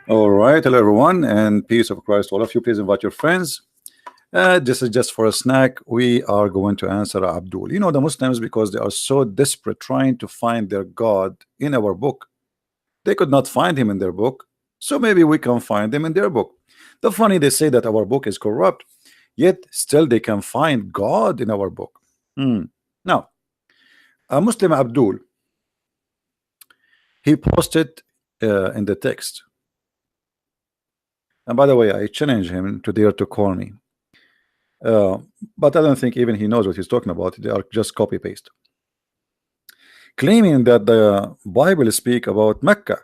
All right, hello everyone, and peace of Christ to all of you. Please invite your friends. This is just for a snack. We are going to answer Abdul. You know, the Muslims, because they are so desperate trying to find their God in our book, they could not find him in their book. So maybe we can find him in their book. The funny, they say that our book is corrupt, yet still they can find God in our book. Now, a Muslim Abdul, he posted in the text. And by the way, I challenge him to dare to call me. Uh, but I don't think even he knows what he's talking about. They are just copy paste, claiming that the Bible speak about Mecca,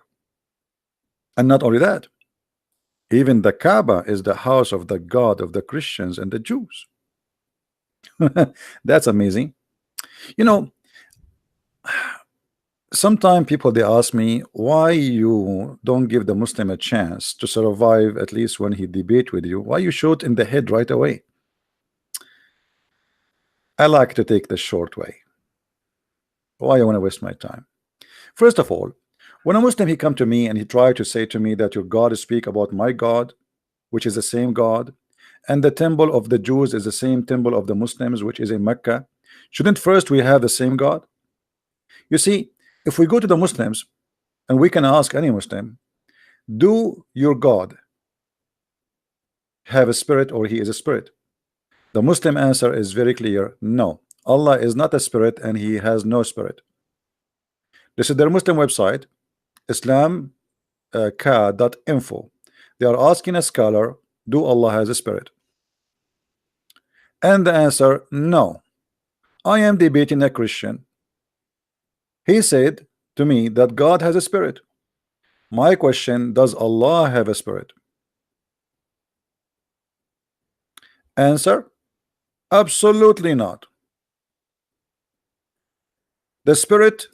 and not only that, even the Kaaba is the house of the God of the Christians and the Jews. That's amazing. You know, sometimes people they ask me why you don't give the Muslim a chance to survive, at least when he debate with you. Why you shoot in the head right away? I like to take the short way. Why I want to waste my time? First of all, when a Muslim he come to me and he tried to say to me that your God speak about my God, which is the same God, and the temple of the Jews is the same temple of the Muslims, which is in Mecca, shouldn't first we have the same God? You see, if we go to the Muslims and we can ask any Muslim, do your God have a spirit or he is a spirit? The Muslim answer is very clear: no, Allah is not a spirit and he has no spirit. This is their Muslim website, islamka.info. They are asking a scholar, do Allah has a spirit? And the answer, no. I am debating a Christian. He said to me that God has a spirit. My question, does Allah have a spirit? Answer, absolutely not. The spirit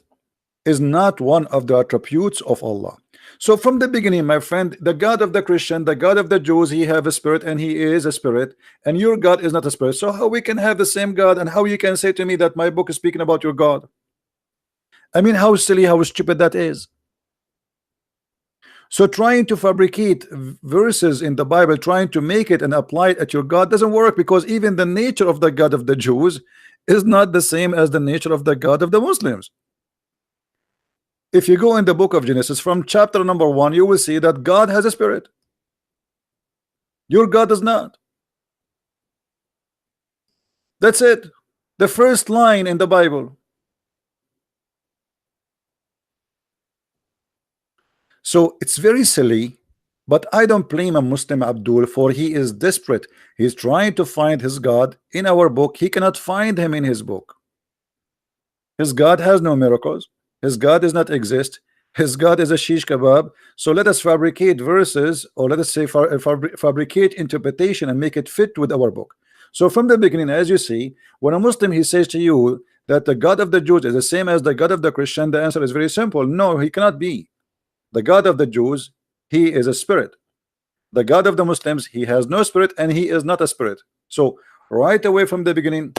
is not one of the attributes of Allah. So from the beginning, my friend, the God of the Christian, the God of the Jews, he have a spirit and he is a spirit, and your God is not a spirit. So how we can have the same God, and how you can say to me that my book is speaking about your God? I mean, how silly, how stupid that is. So trying to fabricate verses in the Bible, trying to make it and apply it at your God doesn't work, because even the nature of the God of the Jews is not the same as the nature of the God of the Muslims. If you go in the book of Genesis from chapter number 1, you will see that God has a spirit. Your God does not. That's it. The first line in the Bible. So it's very silly, but I don't blame a Muslim Abdul, for he is desperate. He's trying to find his God in our book. He cannot find him in his book. His God has no miracles. His God does not exist. His God is a shish kebab. So let us fabricate verses, or let us say fabricate interpretation and make it fit with our book. So from the beginning, as you see, when a Muslim he says to you that the God of the Jews is the same as the God of the Christian, the answer is very simple: no, he cannot be. The God of the Jews, he is a spirit. The God of the Muslims, he has no spirit and he is not a spirit. So right away from the beginning,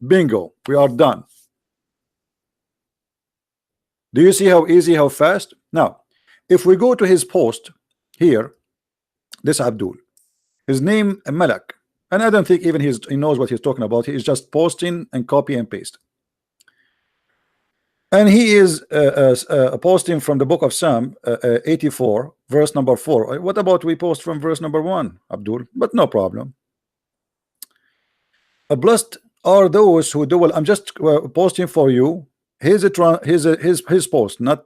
bingo, we are done. Do you see how easy, how fast? Now, if we go to his post here, this Abdul, his name Malak, and I don't think even he knows what he's talking about. He is just posting and copy and paste. And he is posting from the book of Psalm 84, verse number 4. What about we post from verse number 1, Abdul? But no problem. Blessed are those who do well. I'm just posting for you. His post, not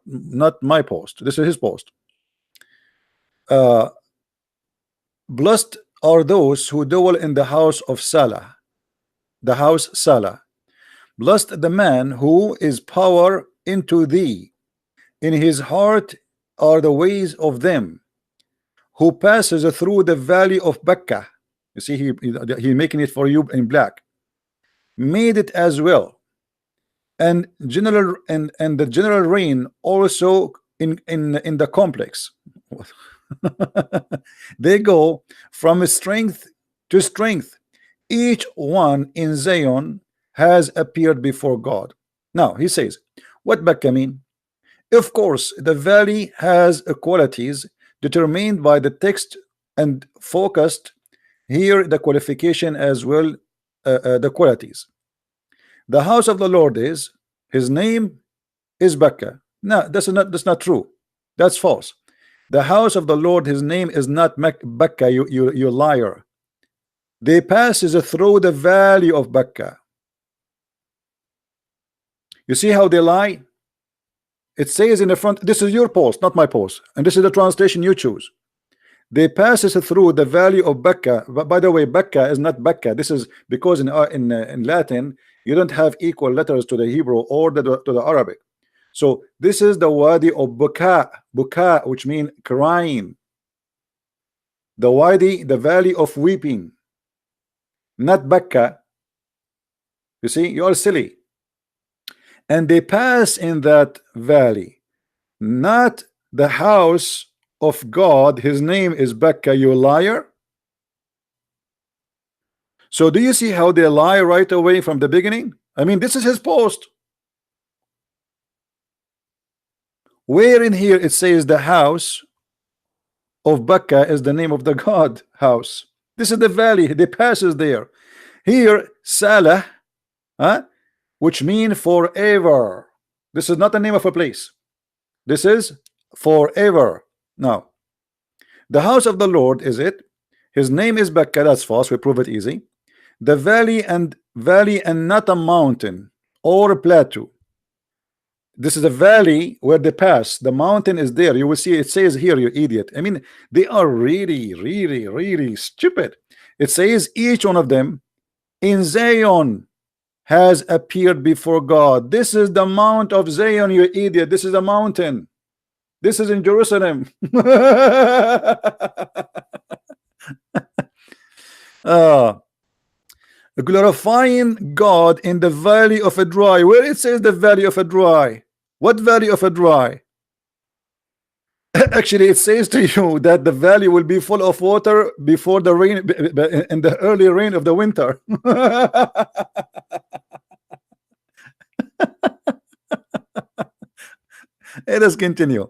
my post. This is his post. Blessed are those who dwell in the house of Salah, the house Salah. Blessed the man who is power into thee. In his heart are the ways of them who passes through the valley of Becca. You see, he making it for you in black. Made it as well. And general and the general rain also in the complex. They go from strength to strength. Each one in Zion has appeared before God. Now he says, what Becca mean? Of course, the valley has qualities determined by the text and focused here the qualification as well, the qualities. The house of the Lord is, his name is Becca. No, that's not true. That's false. The house of the Lord, his name is not Becca, you liar. They passes through the valley of Becca. You see how they lie? It says in the front, this is your post, not my post, and this is the translation you choose. They passes through the valley of Becca. By the way, Becca is not Becca. This is because in Latin you don't have equal letters to the Hebrew or to the Arabic. So this is the wadi of Buka, which means crying. The wadi, the valley of weeping, not Becca. You see, you are silly. And they pass in that valley, not the house of God. His name is Becca, you liar. So do you see how they lie right away from the beginning? I mean, this is his post. Where in here it says the house of Becca is the name of the God house. This is the valley, they passes there. Here Salah, which mean forever. This is not the name of a place. This is forever. Now, the house of the Lord is it. His name is Becca. That's false. We prove it easy. The valley and not a mountain or a plateau. This is a valley where they pass. The mountain is there. You will see it says here, you idiot. I mean, they are really stupid. It says each one of them in Zion has appeared before God. This is the Mount of Zion, you idiot. This is a mountain. This is in Jerusalem. Glorifying God in the valley of a dry. Where it says the valley of a dry? What valley of a dry? Actually, it says to you that the valley will be full of water before the rain, in the early rain of the winter. Let us continue.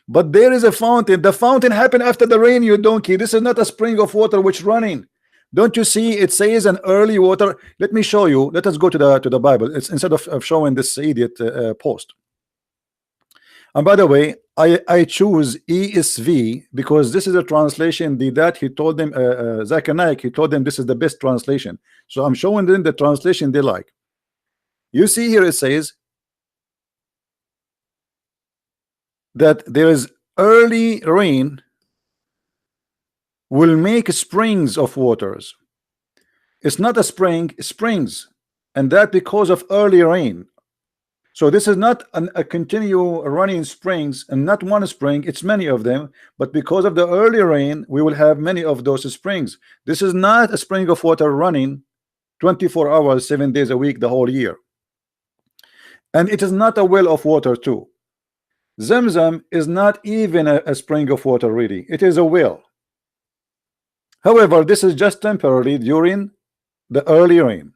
But there is a fountain. The fountain happened after the rain, you donkey. This is not a spring of water which running. Don't you see it says an early water? Let me show you. Let us go to the Bible. It's instead of showing this idiot post. And by the way, I choose ESV because this is a translation that he told them, Zakir Naik, he told them this is the best translation. So I'm showing them the translation they like. You see here it says that there is early rain will make springs of waters. It's not a spring, springs, and that because of early rain. So this is not a continue running springs, and not one spring, it's many of them, but because of the early rain we will have many of those springs. This is not a spring of water running 24 hours 7 days a week the whole year, and it is not a well of water too. Zamzam is not even a spring of water, really. It is a well. However, this is just temporary during the early rain.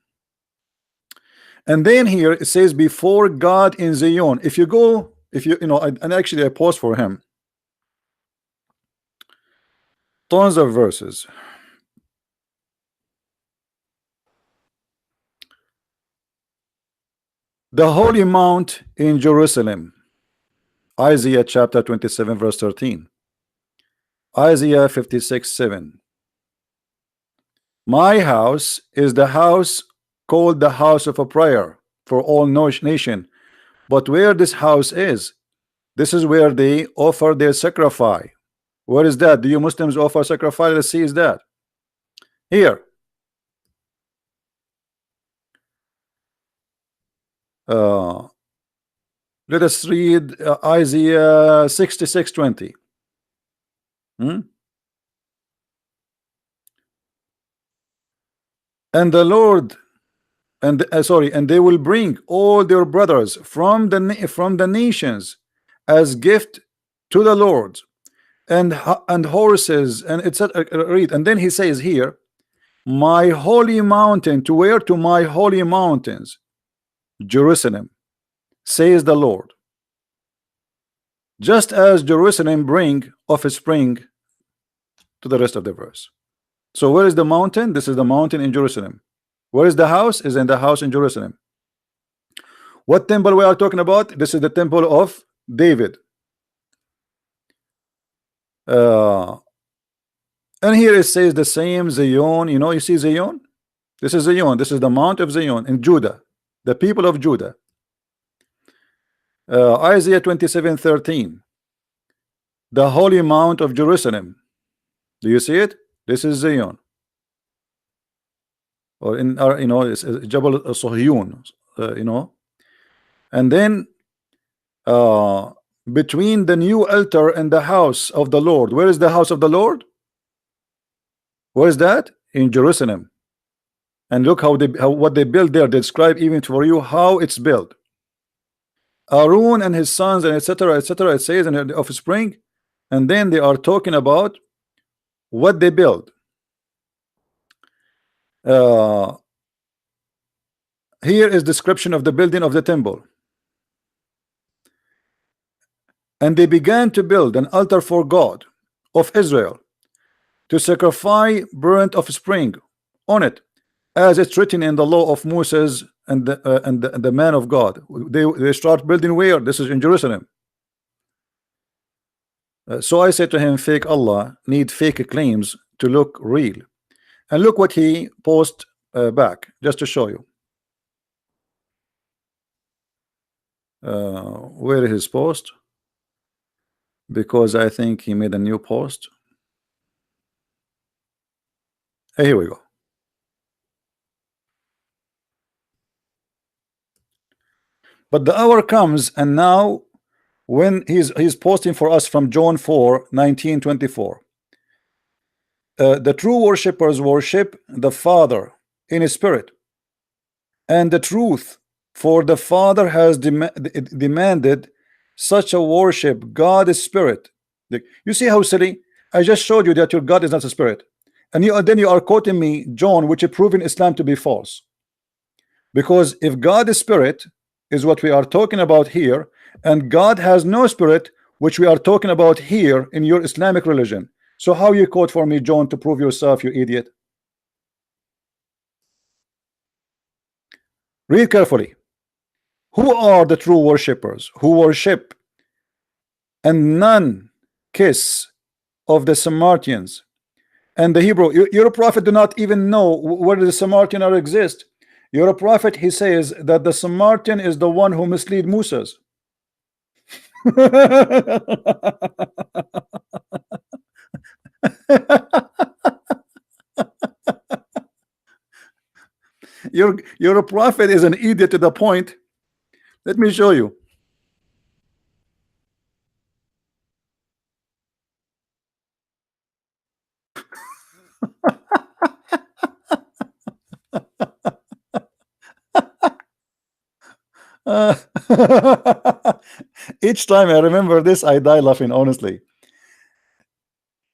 And then here it says before God in Zion. If you go, you know, and actually I pause for him. Tons of verses. The holy mount in Jerusalem. Isaiah chapter 27 verse 13. Isaiah 56:7. My house is the house called the house of a prayer for all nation, but where this house is, this is where they offer their sacrifice. Where is that? Do you Muslims offer sacrifice? Let's see, is that here? Let us read Isaiah 66:20. And the Lord, and and they will bring all their brothers from the nations as gift to the Lord, and horses, and etc. Read, and then he says here, my holy mountain. To where? To my holy mountains, Jerusalem, says the Lord. Just as Jerusalem bring offspring to the rest of the verse. So where is the mountain? This is the mountain in Jerusalem. Where is the house? Is in the house in Jerusalem. What temple we are talking about? This is the temple of David. And here it says the same Zion. You know, you see Zion? This is Zion. This is the Mount of Zion in Judah, the people of Judah. Isaiah 27:13, the holy mount of Jerusalem. Do you see it? This is Zion, or in our, you know, it's Jabal Sohyun, you know. And then between the new altar and the house of the Lord, where is the house of the Lord? Where is that? In Jerusalem. And look how what they built there. They describe even for you how it's built. Aaron and his sons and etc. etc. It says in the offspring, and then they are talking about what they build. Here is description of the building of the temple. And they began to build an altar for God of Israel, to sacrifice burnt offspring on it, as it's written in the law of Moses and the man of God. They start building where? This is in Jerusalem. So I said to him, fake Allah need fake claims to look real. And look what he post back, just to show you. Where is his post? Because I think he made a new post. Here we go. But the hour comes, and now when he's posting for us from John 4:19-24. The true worshippers worship the Father in his spirit and the truth, for the Father has demanded such a worship. God is spirit. You see how silly? I just showed you that your God is not a spirit, and then you are quoting me John, which is proving Islam to be false. Because if God is spirit, is what we are talking about here, and God has no spirit, which we are talking about here in your Islamic religion. So how you quote for me John to prove yourself, you idiot? Read carefully. Who are the true worshippers? Who worship and none kiss of the Samaritans and the Hebrew. Your prophet do not even know whether the Samaritan or exist. Your prophet, he says that the Samaritan is the one who mislead Moses. Your prophet is an idiot to the point. Let me show you. Each time I remember this, I die laughing, honestly.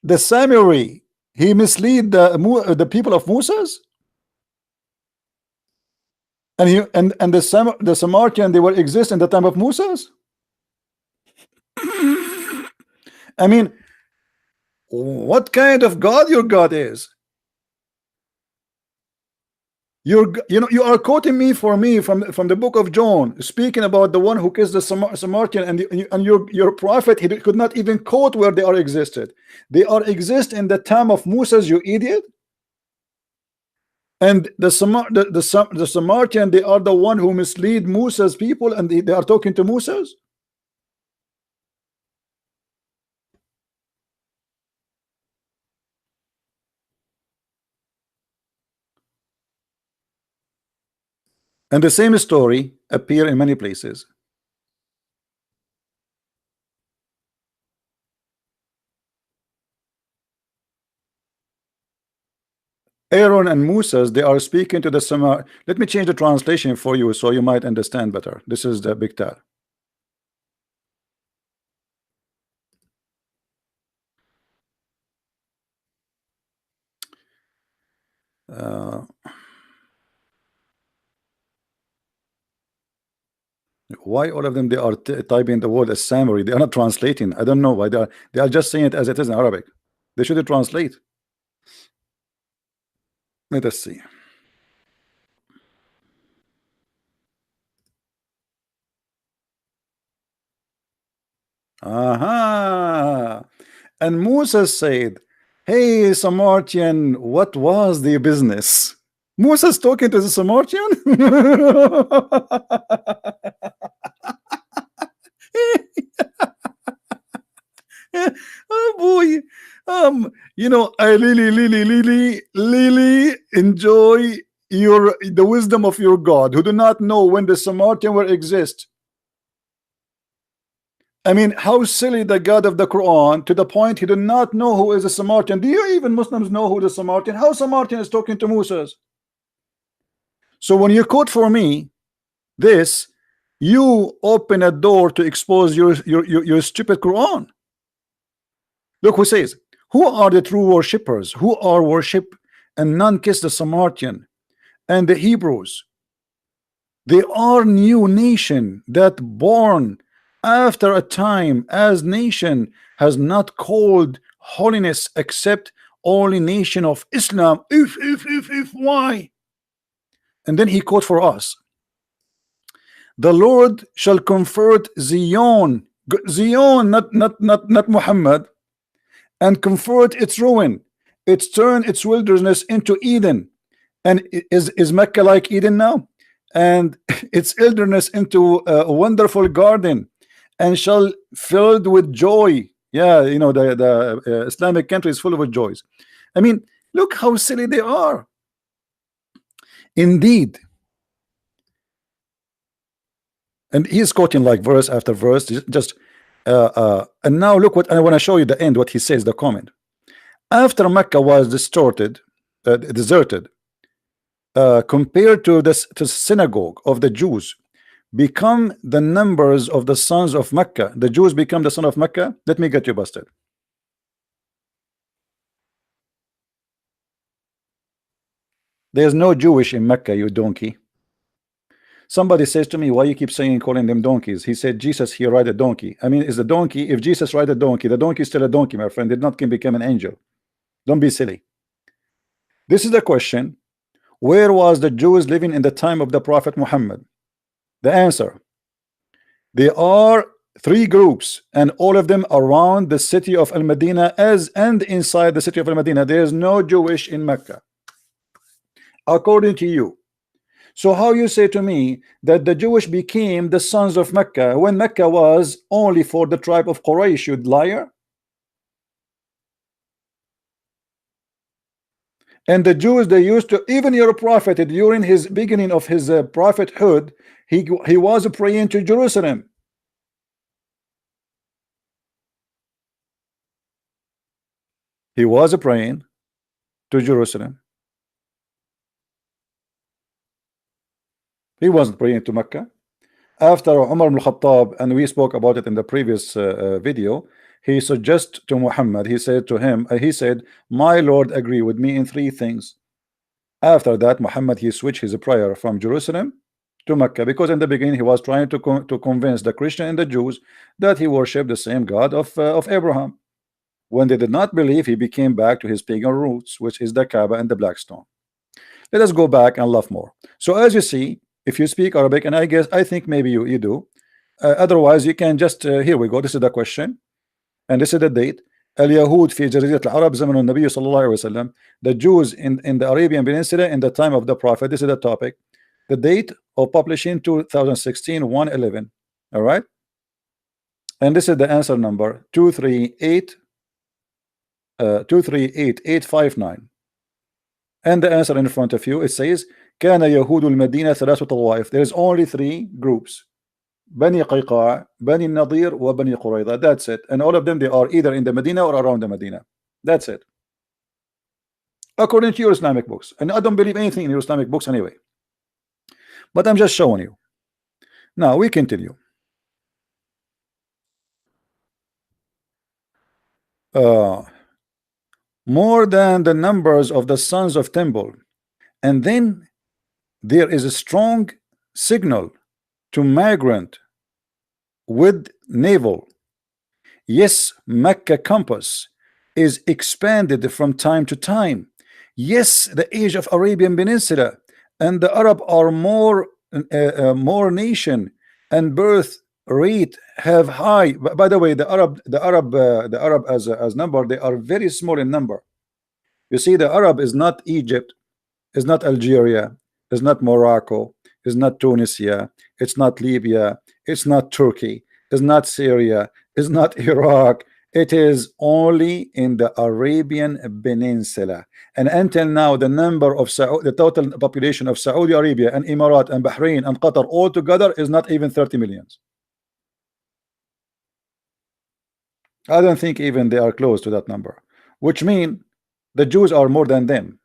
The Samurai, he mislead the people of Moses, and the Samaritan, they were exist in the time of Moses. I mean, what kind of God your God is? You know, you are quoting me from the book of John, speaking about the one who kissed the Samaritan, and your prophet, he could not even quote where they are existed. They are exist in the time of Moses, you idiot. And the Samaritan, they are the one who mislead Moses people, and they are talking to Moses. And the same story appear in many places. Aaron and Moses, they are speaking to the Samar. Let me change the translation for you so you might understand better. This is the Big Tar. why all of them they are typing the word as summary? They are not translating. I don't know why they are just saying it as it is in Arabic. They should translate. Let us see. Aha. And Musa said, hey Samaritan, what was the business? Musa's talking to the Samaritan. Oh boy. You know, I really enjoy the wisdom of your God, who do not know when the Samaritan will exist. I mean, how silly the God of the Quran, to the point he did not know who is a Samaritan. Do you even Muslims know who the Samaritan? How Samaritan is talking to Moses? So when you quote for me this, you open a door to expose your stupid Quran. Look who says, who are the true worshippers? Who are worship and none kiss the Samaritan and the Hebrews? They are new nation that born after a time as nation has not called holiness except only nation of Islam. If why? And then he quote for us, the Lord shall convert Zion, not Muhammad, and convert its ruin, its turn its wilderness into Eden. And is Mecca like Eden now? And its wilderness into a wonderful garden, and shall filled with joy. Yeah, you know, the Islamic country is full of joys. I mean, look how silly they are. Indeed. And he's quoting like verse after verse, just and now look what I want to show you the end, what he says, the comment. After Mecca was deserted, compared to the synagogue of the Jews, become the numbers of the sons of Mecca. The Jews become the son of Mecca. Let me get you busted. There's no Jewish in Mecca, you donkey. Somebody says to me, why you keep saying calling them donkeys? He said Jesus, he ride a donkey. I mean, is the donkey, if Jesus ride a donkey, the donkey is still a donkey, my friend. Did not can become an angel. Don't be silly. This is the question. Where was the Jews living in the time of the Prophet Muhammad? The answer, there are three groups, and all of them around the city of Al-Madinah, and inside the city of Al-Madinah. There is no Jewish in Mecca, according to you. So how you say to me that the Jewish became the sons of Mecca when Mecca was only for the tribe of Quraysh, you liar? And the Jews, they used to, even your prophet during his beginning of his prophethood, he was praying to Jerusalem. He was praying to Jerusalem. He wasn't praying to Mecca. After Umar ibn Khattab, and we spoke about it in the previous video, he suggested to Muhammad, he said to him, he said, my Lord agree with me in three things. After that, Muhammad, he switched his prayer from Jerusalem to Mecca, because in the beginning he was trying to convince the Christian and the Jews that he worshiped the same God of Abraham. When they did not believe, he became back to his pagan roots, which is the Kaaba and the black stone. Let us go back and love more. So as you see, if you speak Arabic, and I think maybe you do, otherwise you can just here we go. This is the question, and this is the date. اليهود في جزيرة العرب زمن النبي صلى الله عليه وسلم. The Jews in the Arabian Peninsula in the time of the Prophet. This is the topic. The date of publishing 2016 1/11. All right, and this is the answer number 238,859. And the answer in front of you, it says كان يهود المدينة ثلاثة طوائف. There is only three groups: Bani Qayqa, Bani Nadir, wa Bani Qurayza. That's it. And all of them, they are either in the Medina or around the Medina. That's it, according to your Islamic books. And I don't believe anything in your Islamic books anyway, but I'm just showing you. Now we continue. More than the numbers of the sons of temple. And then there is a strong signal to migrant with naval. Yes, Mecca compass is expanded from time to time. Yes, the age of Arabian Peninsula and the Arab are more nation and birth rate have high. By the way, the Arab as number, they are very small in number. You see, the Arab is not Egypt, is not Algeria, is not Morocco, is not Tunisia, it's not Libya, it's not Turkey, it's not Syria, it's not Iraq. It is only in the Arabian Peninsula. And until now, the number of the total population of Saudi Arabia and Emirat and Bahrain and Qatar all together is not even 30 millions. I don't think even they are close to that number, which means the Jews are more than them.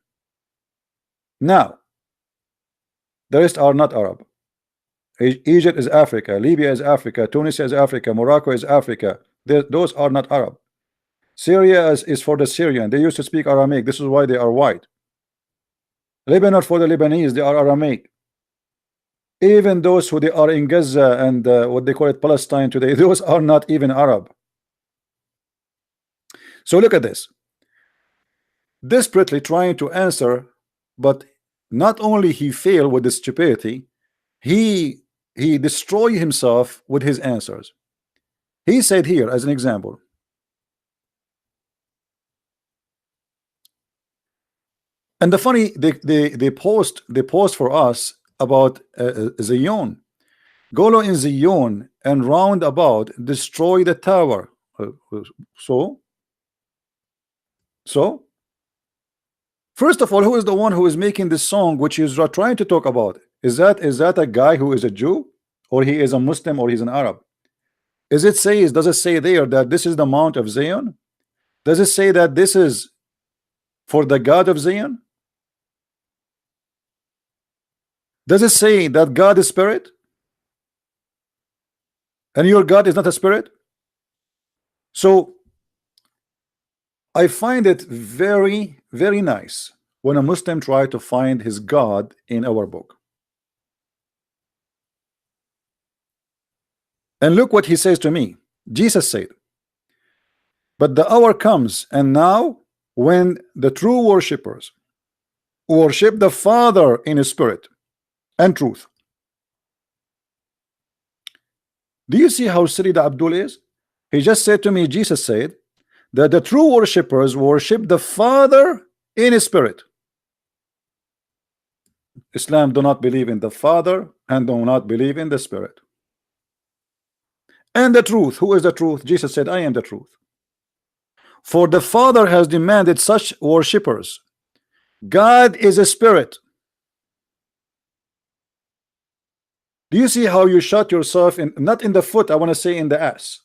Now, the rest are not Arab. Egypt is Africa, Libya is Africa, Tunisia is Africa, Morocco is Africa. Those are not Arab. Syria is for the Syrian. They used to speak Aramaic. This is why they are white. Lebanon for the Lebanese. They are Aramaic. Even those who they are in Gaza and what they call it Palestine today, those are not even Arab. So look at this. Desperately trying to answer, but not only he failed with the stupidity, he destroyed himself with his answers. He said here as an example, and the funny they post for us about Zion. Go in Zion and round about destroy the tower. So first of all, who is the one who is making this song which is trying to talk about? Is that a guy who is a Jew, or he is a Muslim, or he's an Arab? Does it say there that this is the Mount of Zion? Does it say that this is for the God of Zion? Does it say that God is spirit? And your God is not a spirit? So I find it very, very nice when a Muslim tries to find his God in our book. And look what he says to me. Jesus said, but the hour comes, and now when the true worshippers worship the Father in his spirit and truth. Do you see how silly the Abdul is? He just said to me, Jesus said that the true worshippers worship the Father in his spirit. Islam do not believe in the Father and do not believe in the Spirit. And the truth, who is the truth? Jesus said, I am the truth. For the Father has demanded such worshippers. God is a spirit. Do you see how you shot yourself in, not in the foot, I want to say in the ass?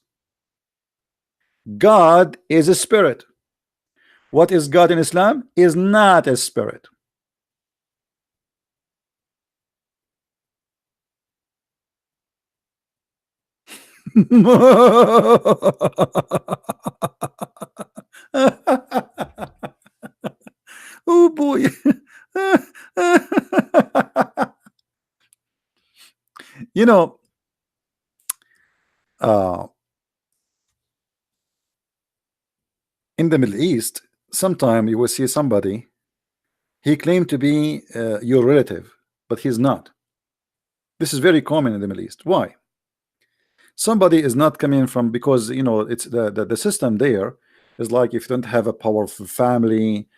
God is a spirit. What is God in Islam? Is not a spirit. Oh boy. You know, in the Middle East, sometime you will see somebody, he claimed to be your relative, but he's not. This is very common in the Middle East. Why? Somebody is not coming from, because you know it's the system there is like, if you don't have a powerful family,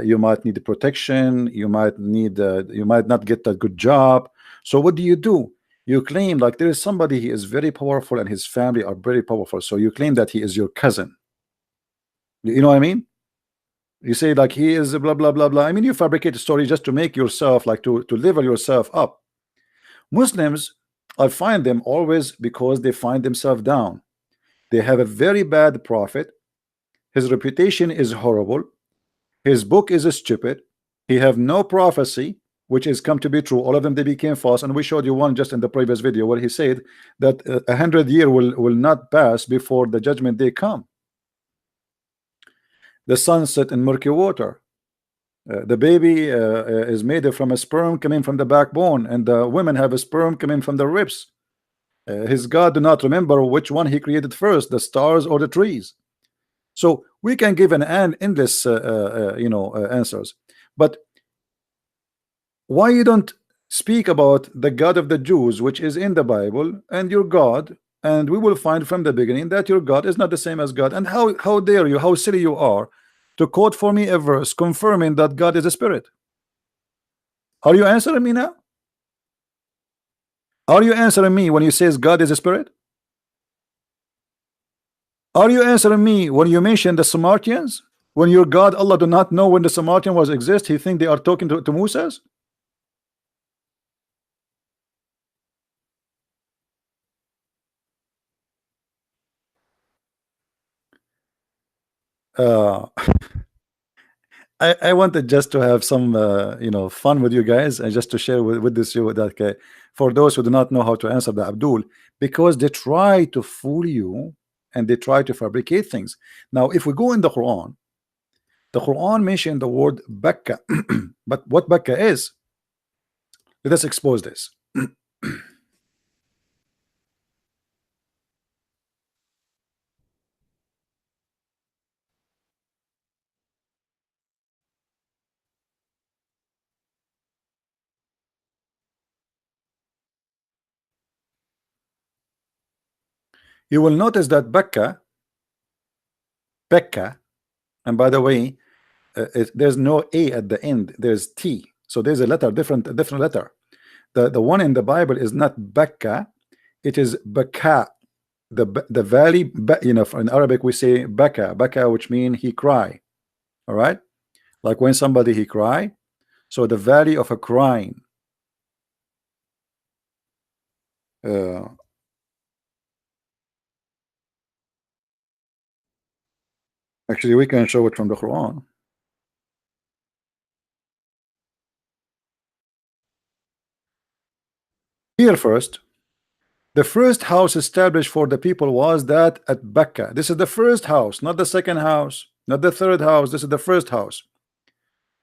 you might need protection, you might not get a good job. So what do? You claim like there is somebody, he is very powerful and his family are very powerful, so you claim that he is your cousin. You know what I mean? You say like he is blah blah blah blah. I mean, you fabricate a story just to make yourself like to level yourself up. Muslims, I find them always, because they find themselves down. They have a very bad prophet. His reputation is horrible. His book is stupid. He have no prophecy which is come to be true. All of them, they became false, and we showed you one just in the previous video where he said that 100 years will not pass before the judgment day come. The sun set in murky water. The baby is made from a sperm coming from the backbone, and the women have a sperm coming from the ribs. His God do not remember which one he created first, the stars or the trees. So we can give an endless answers, but why you don't speak about the God of the Jews, which is in the Bible, and your God, and we will find from the beginning that your God is not the same as God. And how dare you, how silly you are to quote for me a verse confirming that God is a spirit? Are you answering me now? Are you answering me when you says God is a spirit? Are you answering me when you mention the Samaritans? When your God Allah do not know when the Samaritan was exist, he think they are talking to Moses? Uh, I wanted just to have some fun with you guys and just to share with this you that for those who do not know how to answer the Abdul, because they try to fool you and they try to fabricate things. Now if we go in the Quran, mentioned the word Bakka, but what Bakka is, let us expose this. You will notice that Bekka, and by the way, there's no a at the end, there's t, so there's a different letter. The one in the Bible is not Bekka, it is Baka. The valley, in Arabic we say Baka, which means he cry. All right, like when somebody he cry, so the valley of a crying. uh, Actually we can show it from the Quran. Here first, the first house established for the people was that at Becca. This is the first house, not the second house, not the third house. This is the first house.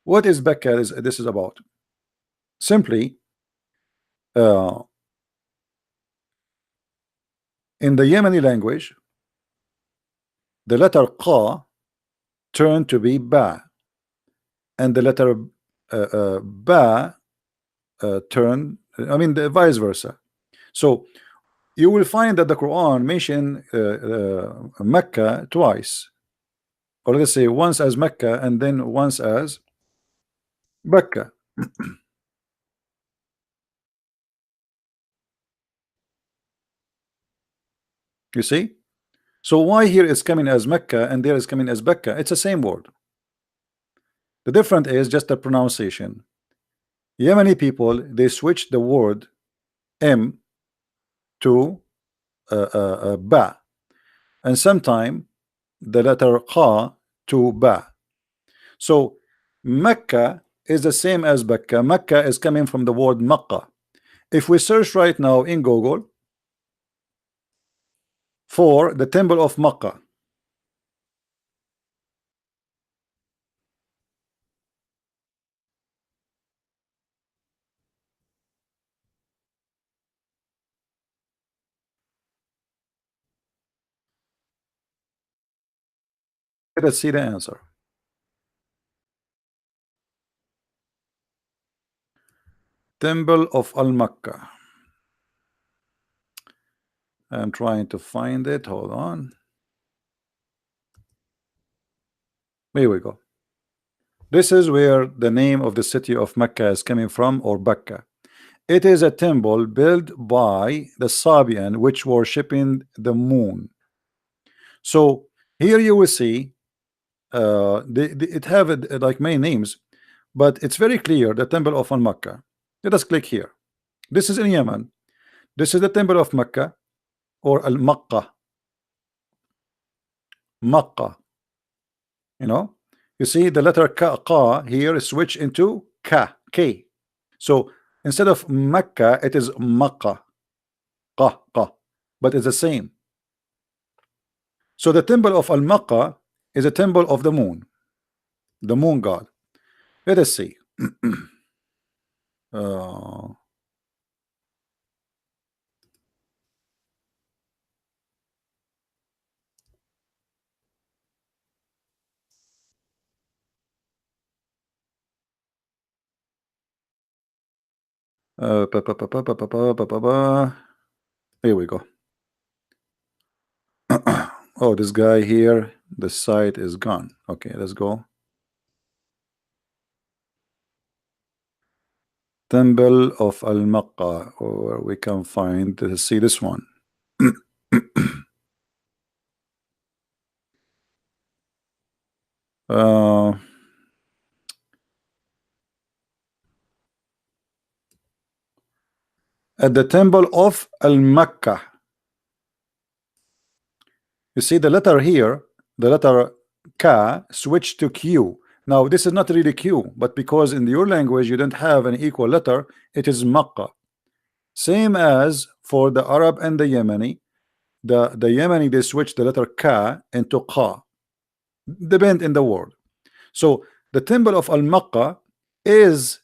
What is Becca? This is about? Simply, uh, in the Yemeni language, the letter Qa turned to be Ba, and the letter Ba turned, I mean, the vice versa. So you will find that the Quran mention Mecca twice, or let's say once as Mecca and then once as Becca. You see? So why here is coming as Mecca and there is coming as Becca? It's the same word. The difference is just the pronunciation. Yemeni people, they switch the word M to Ba, and sometime the letter Qa to Ba. So Mecca is the same as Becca. Mecca is coming from the word Makkah. If we search right now in Google for the temple of Makkah, let us see the answer. Temple of Al-Makkah. I'm trying to find it. Hold on. Here we go. This is where the name of the city of Mecca is coming from, or Becca. It is a temple built by the Sabian, which worshipping the moon. So here you will see it have like many names, but it's very clear the temple of Mecca. Let us click here. This is in Yemen. This is the temple of Mecca, or Al Makkah. Makkah. You know, you see the letter Ka here is switched into K. So instead of Mecca, it is Makkah, Qa, but it's the same. So the temple of Al-Makkah is a temple of the moon god. Let us see. uh, Pa, pa, pa, pa, pa, pa, pa, pa, pa, pa. Here we go. Oh, this guy here, the site is gone. Okay, let's go. Temple of Al-Maqqa, or we can find, see this one. uh, at the temple of Al-Makkah. You see the letter here, the letter Ka switched to Q. Now this is not really Q, but because in your language you don't have an equal letter, it is Makkah. Same as for the Arab and the Yemeni. The Yemeni, they switch the letter Ka into Qa, depend in the word. So the temple of Al-Makkah is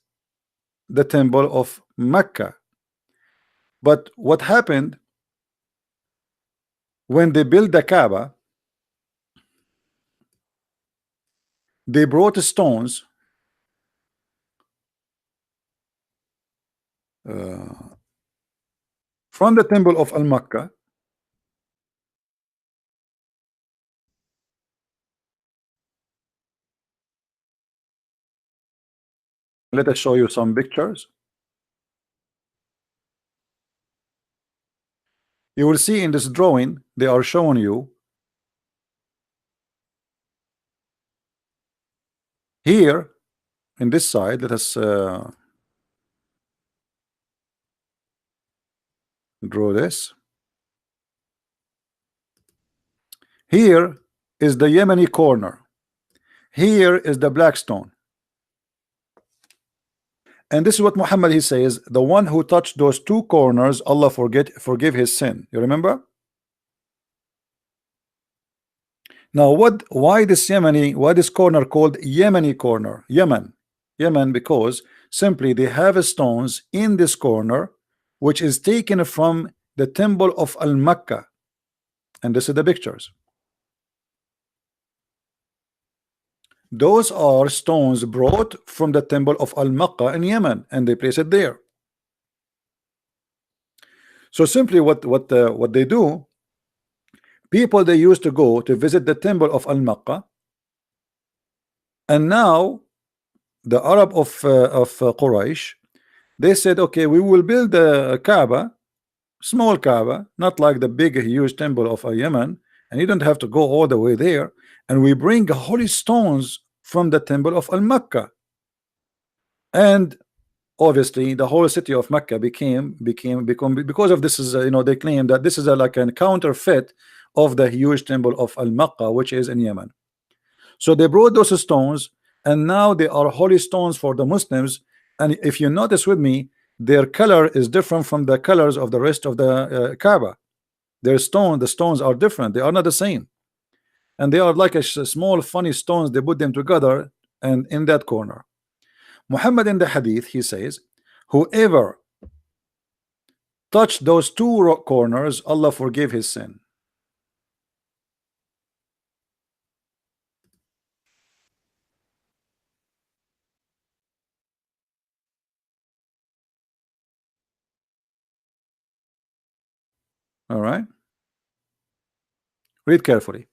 the temple of Mecca. But what happened when they built the Kaaba? They brought stones from the temple of Al-Makkah. Let us show you some pictures. You will see in this drawing they are showing you here in this side. Let us draw this. Here is the Yemeni corner. Here is the black stone. And this is what Muhammad, he says, the one who touched those two corners, Allah forgive his sin. You remember? Now why this corner called Yemeni corner? Yemen, because simply they have stones in this corner which is taken from the temple of Al-Makkah. And this is the pictures. Those are stones brought from the temple of Al-Makkah in Yemen, and they place it there. So simply what they do, people, they used to go to visit the temple of Al-Makkah, and now the Arab of Quraysh, they said, okay, we will build a Kaaba, small Kaaba, not like the big huge temple of Yemen, and you don't have to go all the way there, and we bring holy stones from the temple of Al-Makkah. And obviously the whole city of Mecca become because of this is they claim that this is like a counterfeit of the huge temple of Al-Makkah, which is in Yemen. So they brought those stones, and now they are holy stones for the Muslims. And if you notice with me, their color is different from the colors of the rest of the Kaaba. The stones are different, they are not the same, and they are like a small funny stones. They put them together, and in that corner, Muhammad in the hadith, he says, whoever touched those two corners, Allah forgive his sin. All right, read carefully.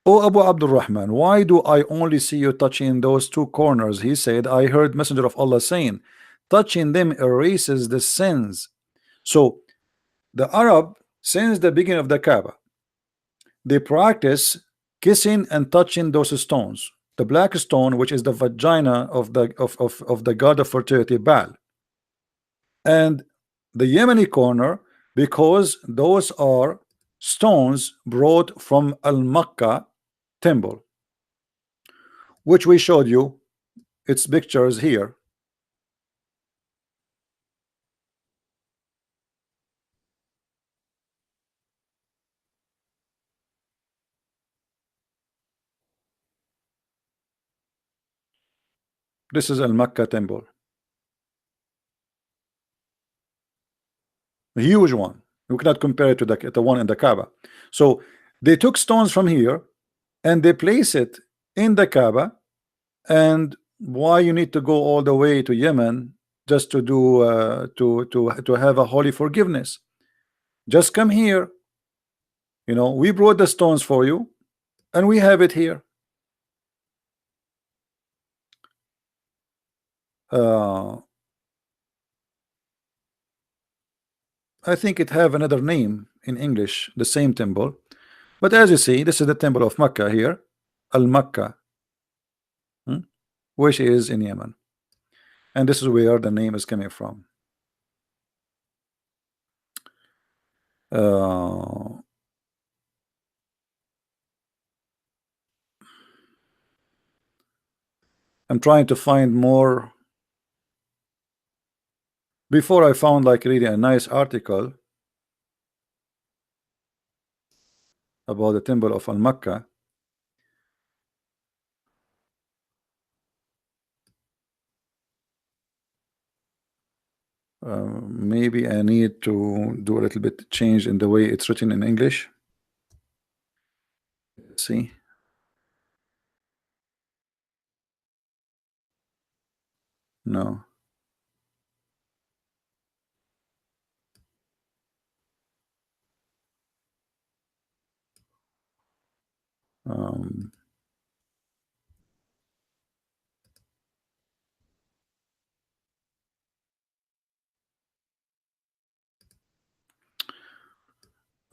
O Abu Abdul Rahman, why do I only see you touching those two corners? He said, I heard Messenger of Allah saying, touching them erases the sins. So the Arab, since the beginning of the Kaaba, they practice kissing and touching those stones. The black stone, which is the vagina of the god of fertility, Baal, and the Yemeni corner, because those are stones brought from Al-Makkah temple, which we showed you its pictures here. This is Al-Makkah temple, a huge one. You cannot compare it to the one in the Kaaba. So they took stones from here and they place it in the Kaaba. And why you need to go all the way to Yemen just to do to have a holy forgiveness. Just come here. We brought the stones for you, and we have it here. I think it have another name in English, the same temple. But as you see, this is the temple of Mecca here, Al-Makkah, which is in Yemen. And this is where the name is coming from. I'm trying to find more. Before I found like really a nice article about the temple of Al-Makkah. Maybe I need to do a little bit change in the way it's written in English. Let's see. No.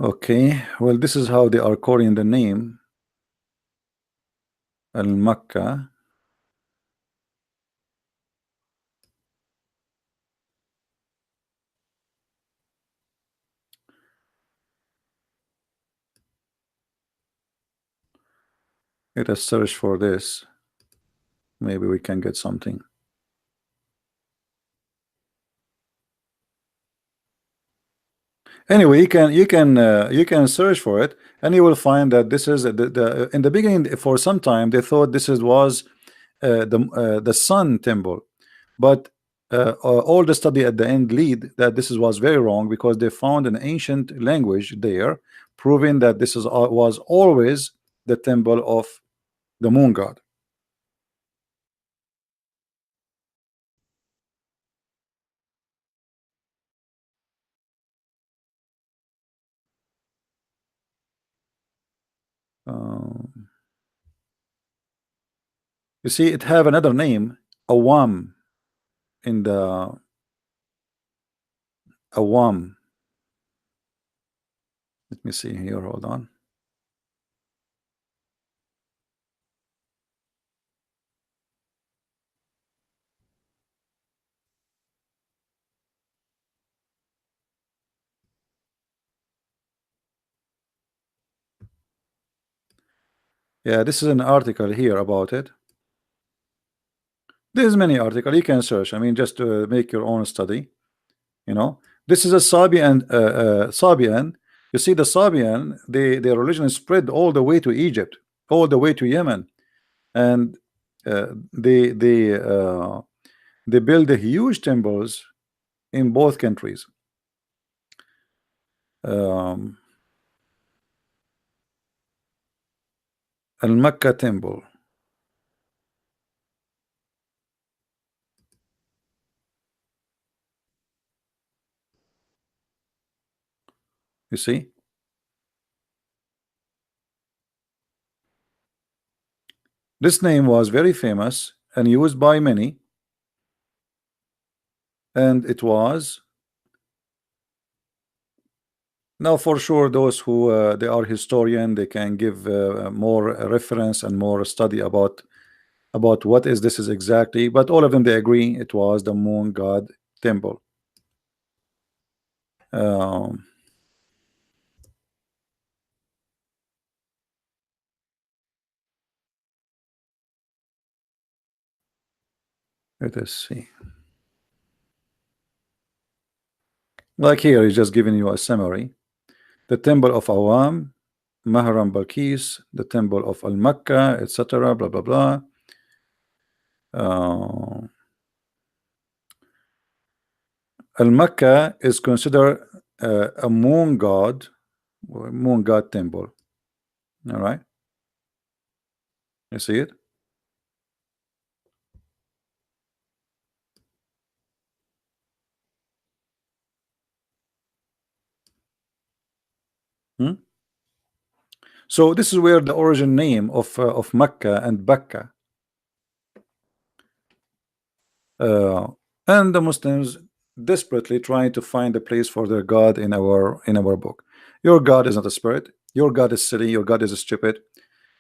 Okay, well, this is how they are calling the name Al-Makkah. Let us search for this. Maybe we can get something. Anyway, you can search for it, and you will find that this is the in the beginning. For some time, they thought this was the Sun temple, but all the study at the end lead that this was very wrong, because they found an ancient language there proving that this was always the temple of the moon god. You see, it have another name, Awam, in the Awam. Let me see here. Hold on. Yeah, this is an article here about it. There's many articles you can search. I mean, just to make your own study. This is a Sabian. Sabian. You see, the Sabian, their religion spread all the way to Egypt, all the way to Yemen, and they build the huge temples in both countries. Al-Makkah temple. You see, this name was very famous and used by many, and it was now for sure those who they are historian, they can give more reference and more study about what is this is exactly, but all of them they agree it was the moon god temple. Um, let us see. Like here, he's just giving you a summary. The temple of Awam, Mahram Balkis, the temple of Al-Makkah, etc. Blah blah blah. Al-Makkah is considered a moon god temple. All right, you see it. So this is where the origin name of Mecca and Becca, uh, and the Muslims desperately trying to find a place for their God in our book. Your God is not a spirit. Your God is silly. Your God is stupid.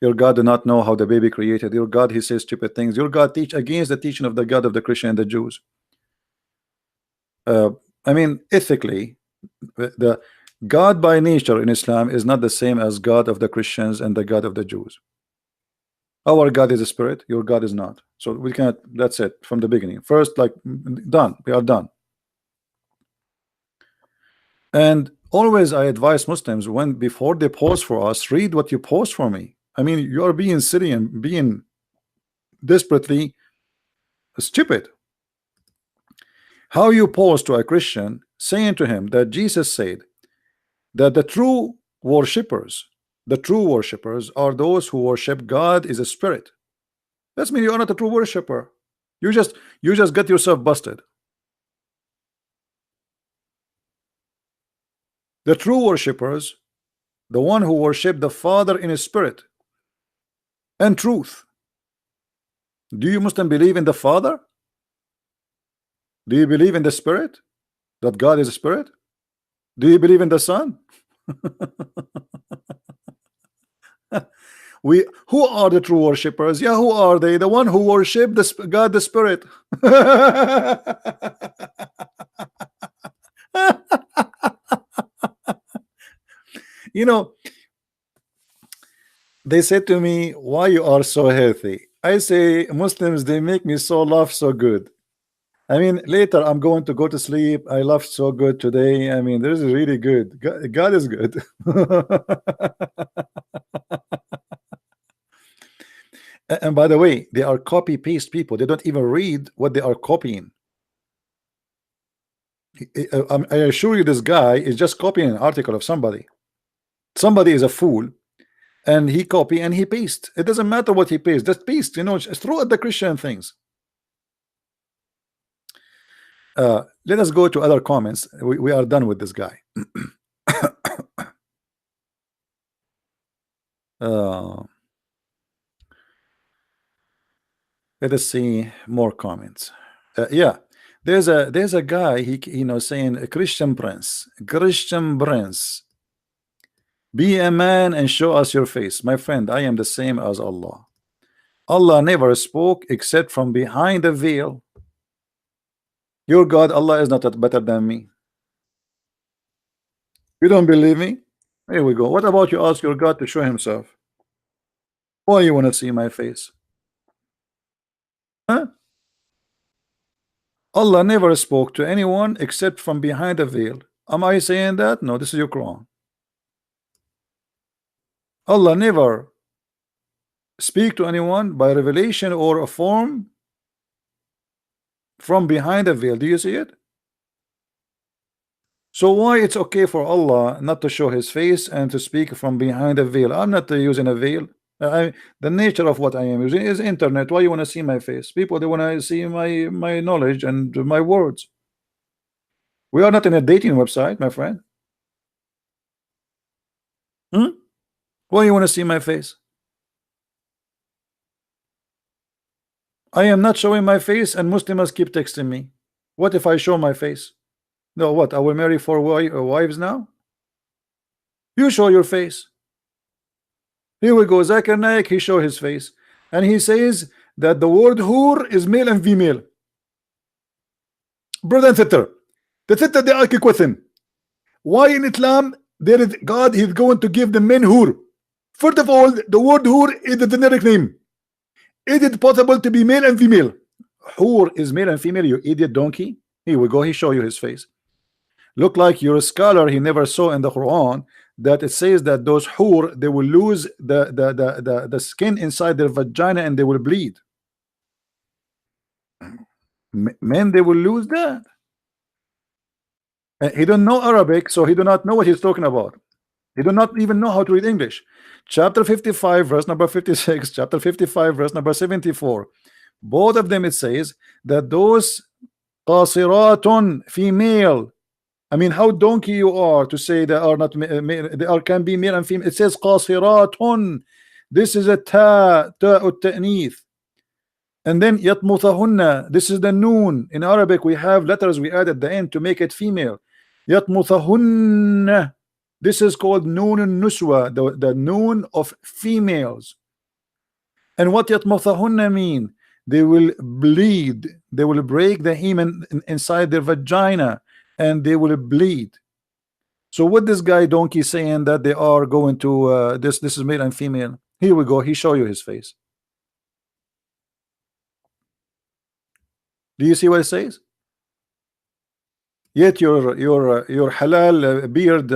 Your God do not know how the baby created. Your God, he says stupid things. Your God teach against the teaching of the God of the Christian and the Jews. Uh, I mean, ethically, the God by nature in Islam is not the same as God of the Christians and the God of the Jews. Our God is a spirit. Your God is not. So we cannot. That's it from the beginning. First, like done. We are done. And always I advise Muslims when before they post for us, read what you post for me. I mean, you are being silly and being desperately stupid. How you post to a Christian saying to him that Jesus said that the true worshippers are those who worship God is a spirit. That means you are not a true worshipper. You just get yourself busted. The true worshippers, the one who worship the Father in his spirit and truth. Do you Muslim believe in the Father? Do you believe in the Spirit? That God is a spirit? Do you believe in the Son? Who are the true worshippers? Yeah, who are they? The one who worship God the Spirit. You know, they said to me, why you are so healthy? I say, Muslims, they make me so laugh so good. I mean, later I'm going to go to sleep. I laughed so good today. I mean, this is really good. God is good. And by the way, they are copy paste people. They don't even read what they are copying. I assure you, this guy is just copying an article of somebody. Somebody is a fool, and he copy and he paste. It doesn't matter what he paste. Just paste. Just throw at the Christian things. Let us go to other comments. We are done with this guy. Let us see more comments. Yeah, there's a guy saying a Christian prince, be a man and show us your face. My friend, I am the same as Allah. Allah never spoke except from behind a veil. Your God, Allah, is not better than me. You don't believe me? Here we go. What about you ask your God to show himself? Why you want to see my face? Huh? Allah never spoke to anyone except from behind a veil. Am I saying that? No, this is your Quran. Allah never speak to anyone by revelation or a form from behind a veil. Do you see it? So why it's okay for Allah not to show his face and to speak from behind a veil? I'm not using a veil. The nature of what I am using is internet. Why you want to see my face? People, they want to see my knowledge and my words. We are not in a dating website, my friend. Why you want to see my face? I am not showing my face, and Muslims keep texting me. What if I show my face? No, what? I will marry 4 wives now? You show your face. Here we go. Zakir Naik, he show his face, and he says that the word whore is male and female. Brother and sister, the sister they argue with him. Why in Islam there is God? He's going to give the men whore. First of all, the word whore is a generic name. Is it possible to be male and female? Whore is male and female, you idiot donkey. Here we go. He show you his face. Look like you're a scholar. He never saw in the Quran that it says that those whore, they will lose the skin inside their vagina and they will bleed. Men, they will lose that. He don't know Arabic, so he do not know what he's talking about. He do not even know how to read English. Chapter 55 verse number 56, chapter 55 verse number 74, both of them it says that those qasiratun, female, I mean, how donkey you are to say they are not they are can be male and female. It says qasiratun. This is a ta ta'nith. And then yatmuthahunna. This is the noon. In Arabic, we have letters we add at the end to make it female. Yatmuthahunna. This is called noon nuswa, the noon of females. And what yatmuthahunna mean? They will bleed. They will break the hymen inside their vagina, and they will bleed. So what this guy donkey saying that they are going to this is male and female. Here we go. He show you his face. Do you see what it says? Yet your halal beard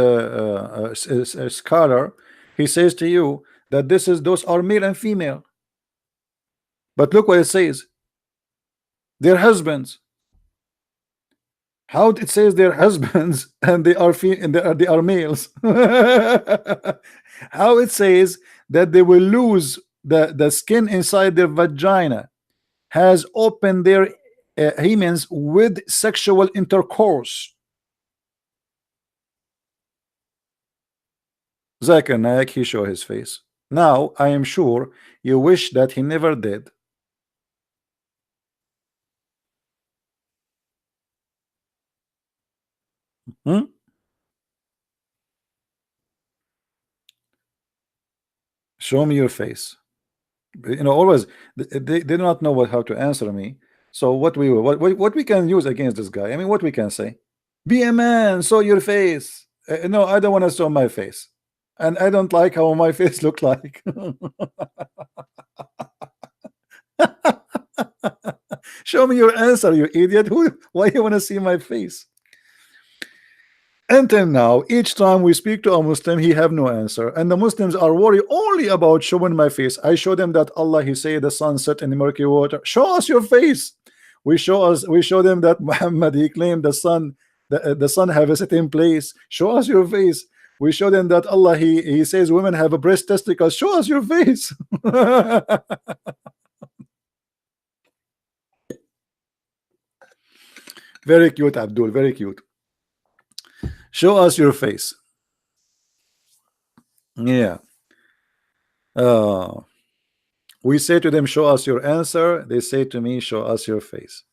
scholar, he says to you that those are male and female. But look what it says. Their husbands. How it says their husbands and they are males? How it says that they will lose the skin inside their vagina has opened their hymens with sexual intercourse. Zakir Naik, he show his face. Now I am sure you wish that he never did. Show me your face. You know, always they do not know how to answer me. So what we can use against this guy? I mean, what we can say? Be a man, show your face. No, I don't want to show my face, and I don't like how my face look like. Show me your answer, you idiot. Why you want to see my face? Until now, each time we speak to a Muslim, he have no answer, and the Muslims are worried only about showing my face. I show them that Allah, he say the sun set in the murky water. Show us your face. We show them that Muhammad, he claimed the sun have a certain place. Show us your face. We show them that Allah, he says women have a breast testicles. Show us your face. Very cute, Abdul, very cute. Show us your face. Yeah. We say to them, show us your answer. They say to me, show us your face.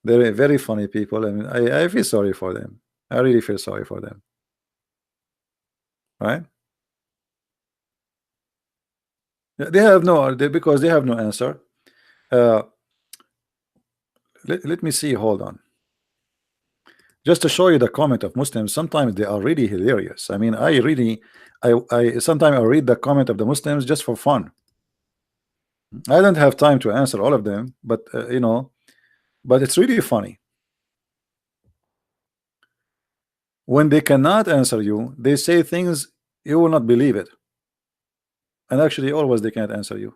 They're very funny people. I mean, I feel sorry for them. I really feel sorry for them. Right? They have no, because they have no answer. Let me see. Hold on. Just to show you the comment of Muslims, sometimes they are really hilarious. I mean, I sometimes I read the comment of the Muslims just for fun. I don't have time to answer all of them, but you know, but it's really funny. When they cannot answer you, they say things you will not believe it. And actually, always they can't answer you.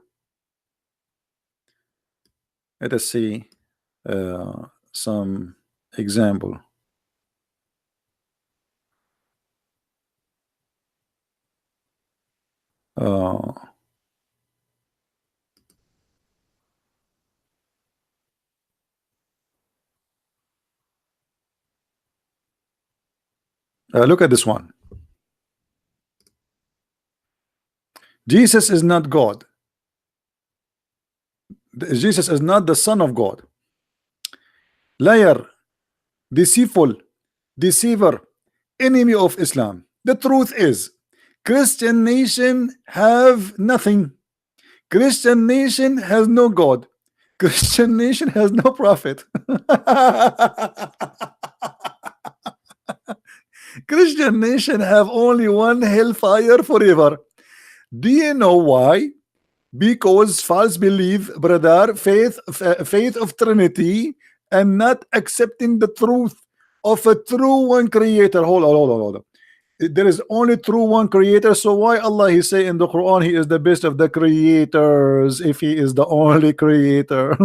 Let us see some example. Look at this one. Jesus is not God. Jesus is not the Son of God. Liar, deceitful, deceiver, enemy of Islam. The truth is, Christian nation have nothing. Christian nation has no God. Christian nation has no prophet. Christian nation have only one hellfire forever. Do you know why? Because false belief, brother, faith of Trinity, and not accepting the truth of a true one creator. Hold on. There is only true one creator. So why Allah, he say in the Quran, he is the best of the creators if he is the only creator?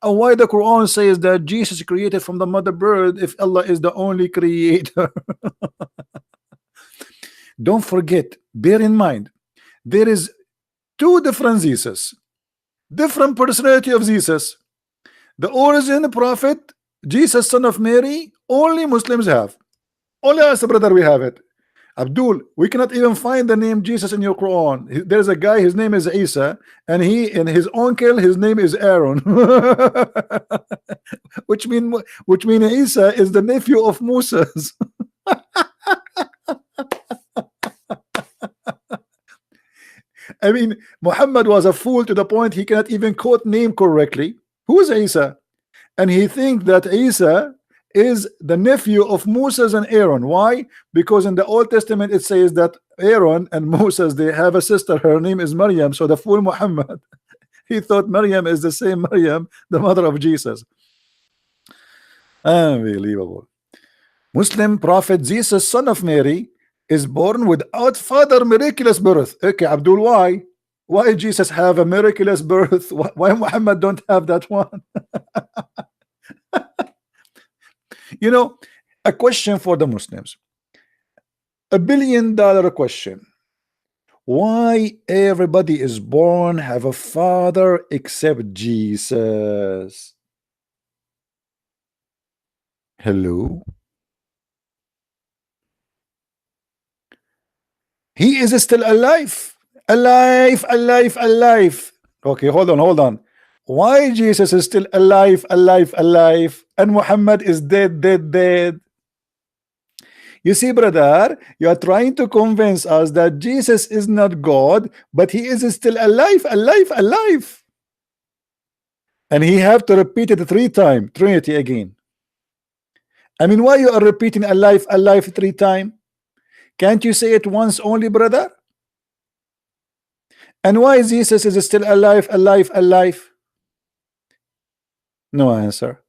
And why the Quran says that Jesus created from the mother bird if Allah is the only creator? Don't forget, bear in mind, there is two different Jesus, different personality of Jesus. The origin prophet, Jesus, son of Mary, only Muslims have. Only us, brother, we have it. Abdul, we cannot even find the name Jesus in your Quran. There's a guy, his name is Isa, and his uncle, his name is Aaron. which mean Isa is the nephew of Moses. I mean, Muhammad was a fool to the point he cannot even quote name correctly. Who is Isa? And he thinks that Isa is the nephew of Moses and Aaron. Why? Because in the Old Testament it says that Aaron and Moses, they have a sister, her name is Maryam. So the fool Muhammad, he thought Maryam is the same Maryam, the mother of Jesus. Unbelievable. Muslim prophet Jesus, son of Mary, is born without father, miraculous birth. Okay, Abdul, why? Why Jesus have a miraculous birth? Why Muhammad don't have that one? You know, a question for the Muslims, $1 billion question. Why everybody is born have a father except Jesus? Hello? He is still alive. Alive. Okay, hold on. Why Jesus is still alive, and Muhammad is dead? You see, brother, you are trying to convince us that Jesus is not God, but he is still alive. And he have to repeat it 3 times, Trinity again. I mean, why you are repeating alive 3 times? Can't you say it once only, brother? And why Jesus is still alive? No answer.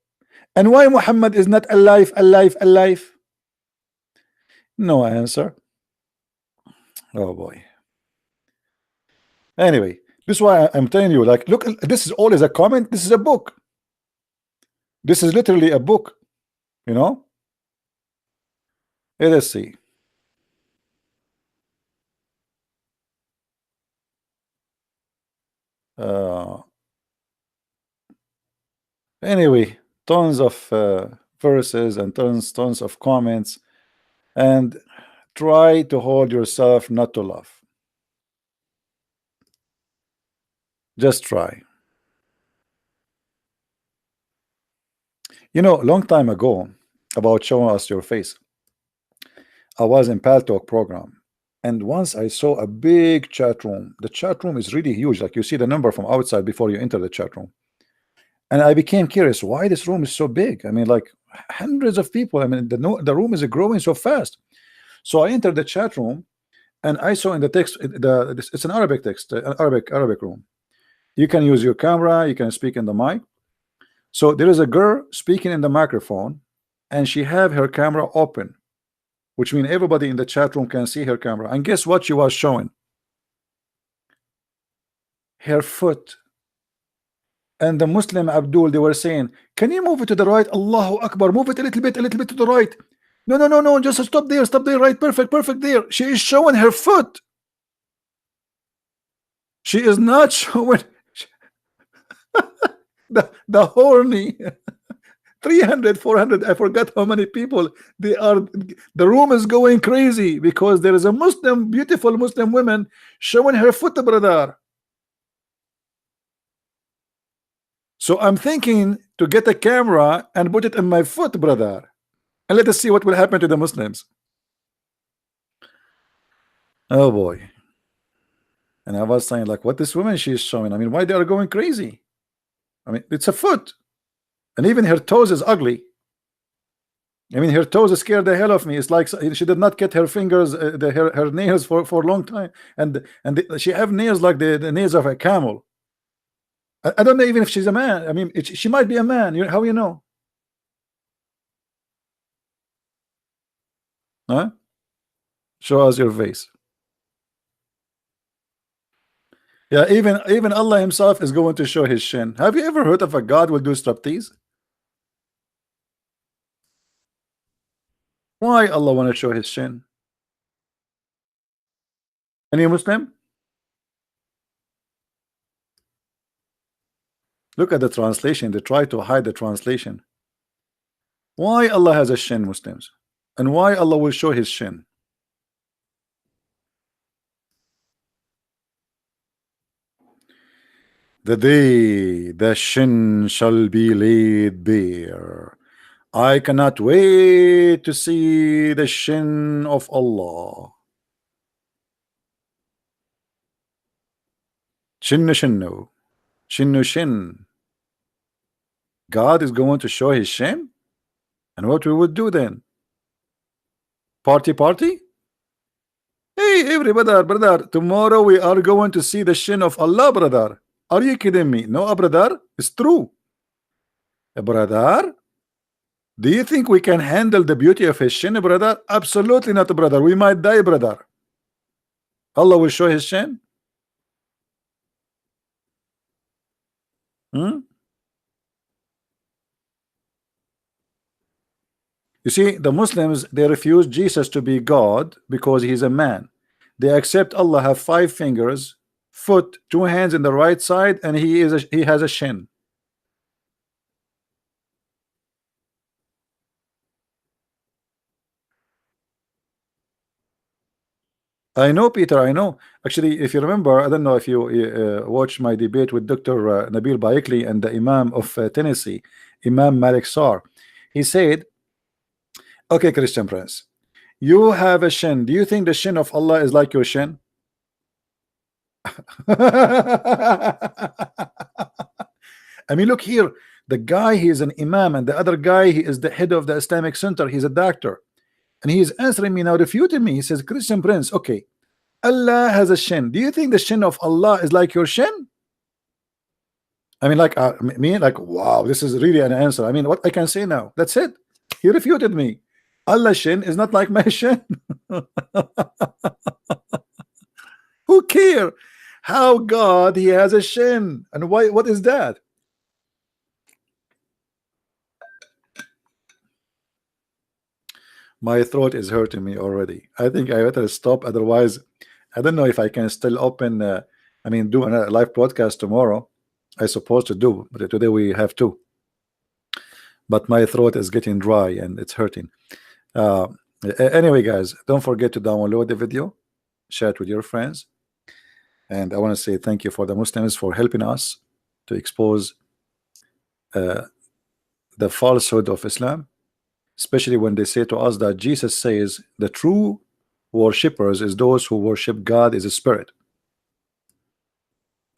And why Muhammad is not alive? No answer. Oh boy. Anyway, this is why I'm telling you, like, look, this is all is a comment. This is a book. This is literally a book, you know. Let's see. Anyway, tons of verses and tons of comments, and try to hold yourself not to laugh. Just try. You know, a long time ago, about showing us your face, I was in Pal Talk program, and once I saw a big chat room. The chat room is really huge, like you see the number from outside before you enter the chat room. And I became curious why this room is so big. I mean, like hundreds of people. I mean, the room is growing so fast. So I entered the chat room, and I saw in the text, it's an Arabic text, an Arabic room. You can use your camera, you can speak in the mic. So there is a girl speaking in the microphone, and she have her camera open, which means everybody in the chat room can see her camera. And guess what she was showing? Her foot. And the Muslim Abdul, they were saying, can you move it to the right? Allahu Akbar, move it a little bit to the right. No, just stop there, right, perfect there. She is showing her foot. She is not showing the horny 300, 400, I forgot how many people they are. The room is going crazy because there is a beautiful Muslim woman showing her foot, brother. So I'm thinking to get a camera and put it in my foot, brother, and let us see what will happen to the Muslims. Oh boy. And I was saying, like, what this woman she's showing, I mean, why they are going crazy? I mean, it's a foot, and even her toes is ugly. I mean, her toes scared the hell of me. It's like she did not get her fingers, her nails for a long time, and she have nails like the nails of a camel. I don't know even if she's a man. I mean, she might be a man. How you know? Huh? Show us your face. Yeah, even Allah himself is going to show his shin. Have you ever heard of a God will do striptease? Why Allah want to show his shin? Any Muslim? Look at the translation. They try to hide the translation. Why Allah has a shin, Muslims? And why Allah will show his shin? The day the shin shall be laid bare. I cannot wait to see the shin of Allah. Shinnu shinnu. Shinnu shin. God is going to show his shin? And what we would do then? Party party? Hey, everybody, brother, tomorrow we are going to see the shin of Allah, brother. Are you kidding me? No, brother, it's true. Brother, do you think we can handle the beauty of his shin, brother? Absolutely not, brother. We might die, brother. Allah will show his shin. Hmm? You see, the Muslims, they refuse Jesus to be God because he's a man. They accept Allah have 5 fingers, foot, 2 hands in the right side, and he has a shin. I know, Peter. I know. Actually, if you remember, I don't know if you watched my debate with Dr. Nabil Baikli and the Imam of Tennessee, Imam Malik Sar. He said, "Okay, Christian Prince, you have a shin. Do you think the shin of Allah is like your shin?" I mean, look here. The guy, he is an Imam, and the other guy, he is the head of the Islamic Center. He's a doctor, and he is answering me now, refuting me. He says, "Christian Prince, okay, Allah has a shin. Do you think the shin of Allah is like your shin?" I mean, like me, like, wow, this is really an answer. I mean, what I can say now? That's it. He refuted me. Allah's shin is not like my shin. Who care how God he has a shin and why? What is that? My throat is hurting me already. I think I better stop. Otherwise, I don't know if I can still open. I mean, do a live podcast tomorrow. I supposed to do, but today we have to. But my throat is getting dry and it's hurting. Uh, anyway, guys, don't forget to download the video, share it with your friends, and I want to say thank you for the Muslims for helping us to expose the falsehood of Islam, especially when they say to us that Jesus says the true worshippers is those who worship God as a spirit.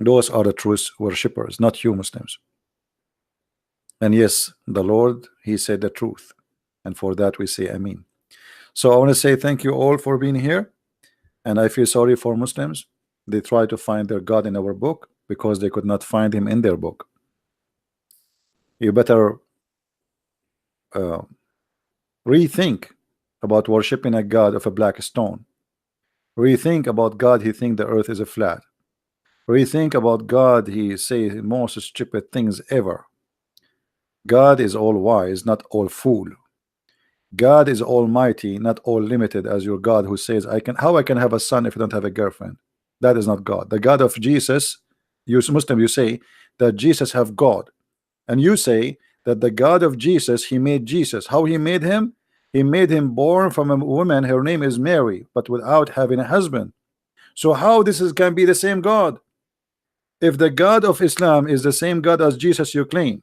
Those are the true worshippers, not you Muslims. And yes, the Lord, he said the truth, and for that we say Amen. So I want to say thank you all for being here, and I feel sorry for Muslims. They try to find their God in our book because they could not find him in their book. You better rethink about worshiping a God of a black stone. Rethink about God, he think the earth is a flat. Rethink about God, he say most stupid things ever. God is all wise, not all fool. God is almighty, not all limited as your God who says how I can have a son if I don't have a girlfriend. That is not God. The God of Jesus, you Muslim, you say that Jesus have God, and you say that the God of Jesus, he made Jesus. How he made him? He made him born from a woman, her name is Mary, but without having a husband. So how can be the same God? If the God of Islam is the same God as Jesus you claim,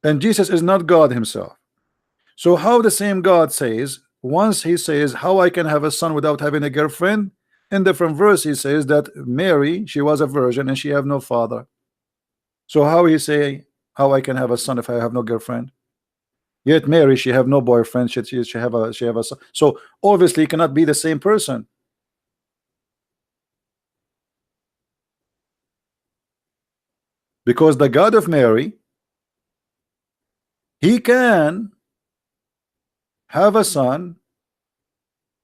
and Jesus is not God himself, so how the same God says, once he says how I can have a son without having a girlfriend, in different verse he says that Mary, she was a virgin and she have no father. So how he say how I can have a son if I have no girlfriend? Yet Mary, she have no boyfriend, she have a son. So obviously it cannot be the same person, because the God of Mary, he can have a son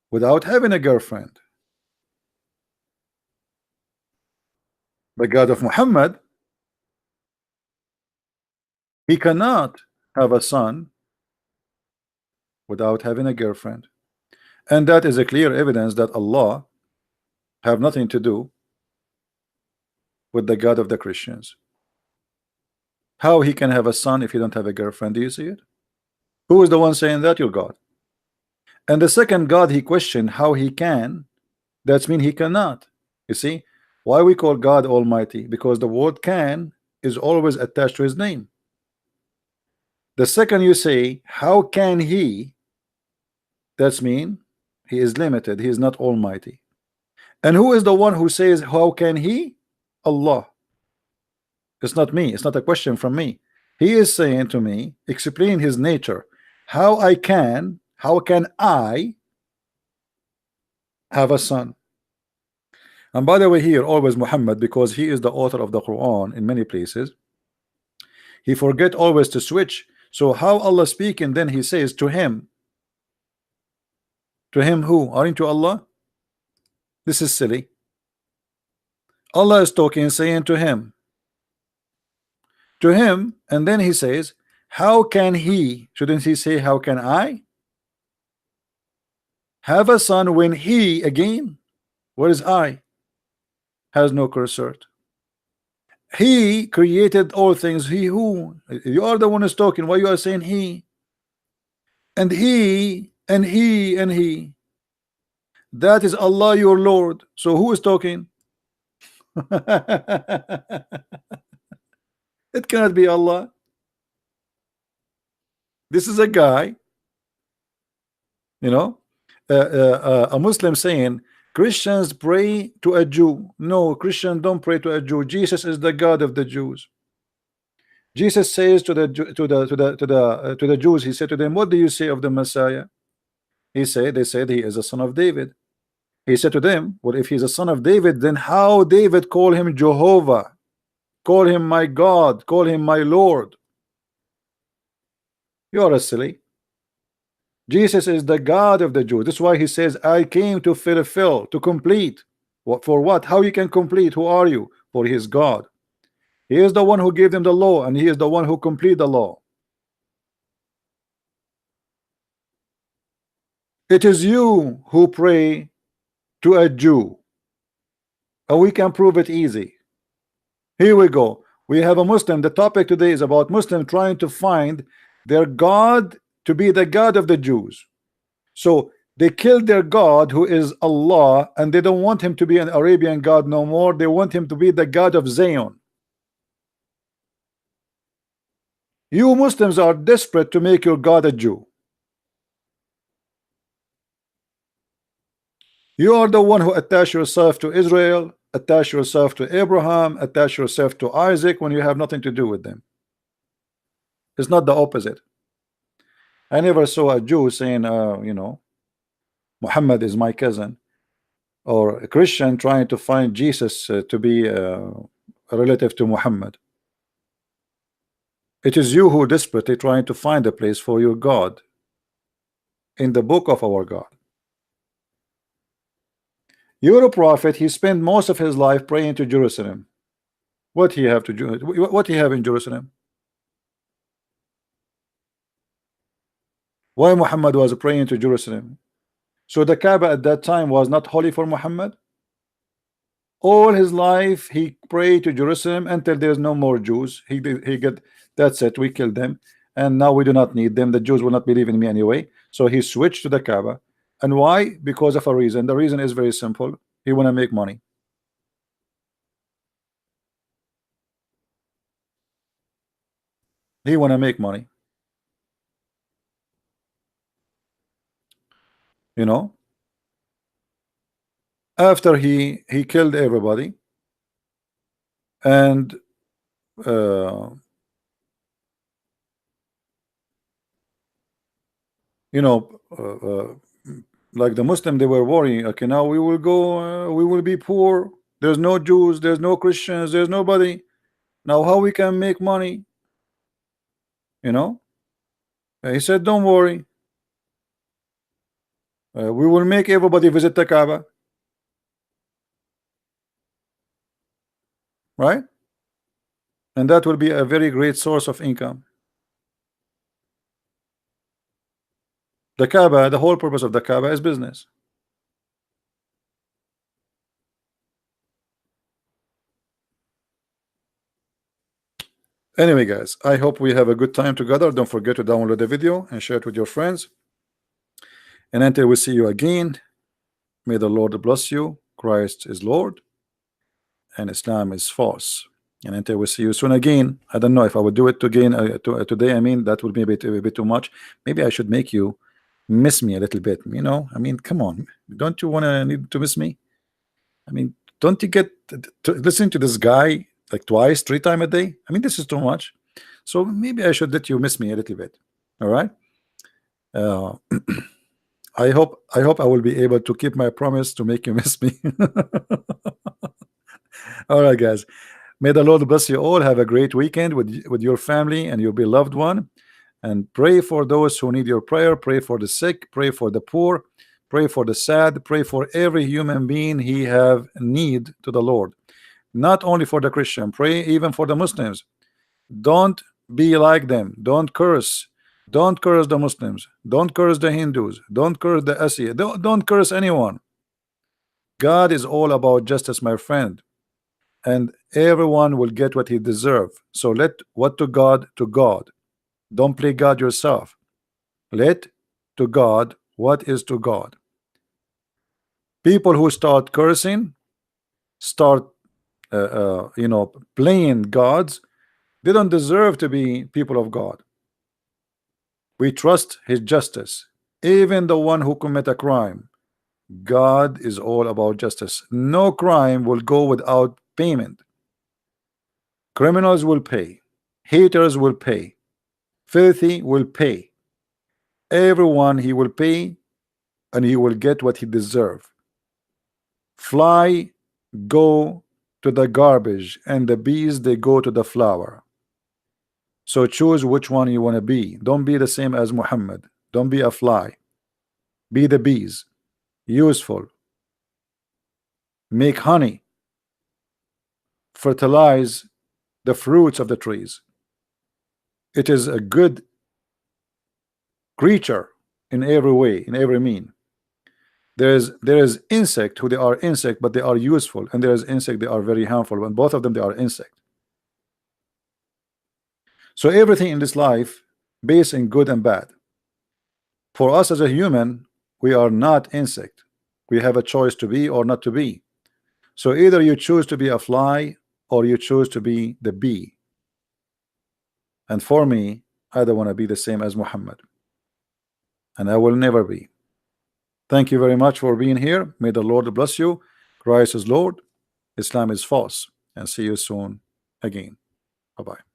without having a girlfriend. The God of Muhammad, he cannot have a son without having a girlfriend. And that is a clear evidence that Allah have nothing to do with the God of the Christians. How he can have a son if he don't have a girlfriend? Do you see it? Who is the one saying that? Your God. And the second God he questioned how he can, that's mean he cannot. You see why we call God Almighty? Because the word can is always attached to his name. The second you say how can he, that's mean he is limited, he is not almighty. And who is the one who says how can he? Allah. It's not me, it's not a question from me. He is saying to me, explain his nature. How can I have a son? And by the way, here always Muhammad, because he is the author of the Quran in many places, he forget always to switch. So how Allah speaking, then he says to him who? Aren't you Allah? This is silly. Allah is talking, saying to him, and then he says how can he, shouldn't he say how can I have a son when he, again, where is I? Has no cursor. He created all things. He who? You are the one who's talking. Why you are saying he? And he and he and he. That is Allah your Lord. So who is talking? It cannot be Allah. This is a guy, you know, a Muslim saying Christians pray to a Jew. No, Christians don't pray to a Jew. Jesus is the God of the Jews. Jesus says to the Jews, he said to them, what do you say of the Messiah? They said he is a son of David. He said to them, well, if he's a son of David, then how David call him Jehovah, call him my God, call him my Lord? You are a silly. Jesus is the God of the Jews. That's why he says, I came to fulfill, to complete. What for? What? How you can complete? Who are you? For his God. He is the one who gave them the law, and he is the one who complete the law. It is you who pray to a Jew, and we can prove it easy. Here we go. We have a Muslim. The topic today is about Muslim trying to find their God to be the God of the Jews. So they killed their God, who is Allah, and they don't want him to be an Arabian God no more. They want him to be the God of Zion. You Muslims are desperate to make your God a Jew. You are the one who attach yourself to Israel, attach yourself to Abraham, attach yourself to Isaac when you have nothing to do with them. It's not the opposite. I never saw a Jew saying, you know, Muhammad is my cousin, or a Christian trying to find Jesus to be a relative to Muhammad. It is you who desperately trying to find a place for your God in the book of our God. You're a prophet. He spent most of his life praying to Jerusalem. What he have to do? What he have in Jerusalem? Why Muhammad was praying to Jerusalem? So the Kaaba at that time was not holy for Muhammad. All his life he prayed to Jerusalem until there's no more Jews. He get, that's it, we killed them, and now we do not need them. The Jews will not believe in me anyway. So he switched to the Kaaba. And why? Because of a reason. The reason is very simple. He want to make money. He want to make money. You know, after he killed everybody, and you know, like the Muslim, they were worrying, okay, now we will go, we will be poor, there's no Jews, there's no Christians, there's nobody, now how we can make money? You know, he said, don't worry, we will make everybody visit the Kaaba, right? And that will be a very great source of income. The Kaaba, the whole purpose of the Kaaba is business. Anyway, guys, I hope we have a good time together. Don't forget to download the video and share it with your friends. And until we see you again, may the Lord bless you. Christ is Lord and Islam is false. And until we see you soon again, I don't know if I would do it again today. I mean, that would be a bit too much. Maybe I should make you miss me a little bit. You know, I mean, come on, don't you want to need to miss me? I mean, don't you get to listen to this guy like twice, 3 times a day? I mean, this is too much. So maybe I should let you miss me a little bit. All right. Uh, I hope I will be able to keep my promise to make you miss me. All right, guys. May the Lord bless you all. Have a great weekend with your family and your beloved one. And pray for those who need your prayer. Pray for the sick. Pray for the poor. Pray for the sad. Pray for every human being he have need to the Lord. Not only for the Christian. Pray even for the Muslims. Don't be like them. Don't curse. Don't curse the Muslims. Don't curse the Hindus. Don't curse the Asiya. Don't curse anyone. God is all about justice, my friend. And everyone will get what he deserves. So let what to God to God. Don't play God yourself. Let to God what is to God. People who start cursing, start playing gods, they don't deserve to be people of God. We trust his justice. Even the one who commit a crime, God is all about justice. No crime will go without payment. Criminals will pay. Haters will pay. Filthy will pay. Everyone he will pay, and he will get what he deserve. Fly go to the garbage, and the bees they go to the flower. So choose which one you want to be. Don't be the same as Muhammad. Don't be a fly. Be the bees. Useful. Make honey. Fertilize the fruits of the trees. It is a good creature in every way, in every mean. There is insect who they are insect, but they are useful, and there is insect they are very harmful. And both of them they are insect. So everything in this life based in good and bad. For us as a human, we are not insect. We have a choice to be or not to be. So either you choose to be a fly or you choose to be the bee. And for me, I don't want to be the same as Muhammad, and I will never be. Thank you very much for being here. May the Lord bless you. Christ is Lord, Islam is false, and see you soon again. Bye-bye.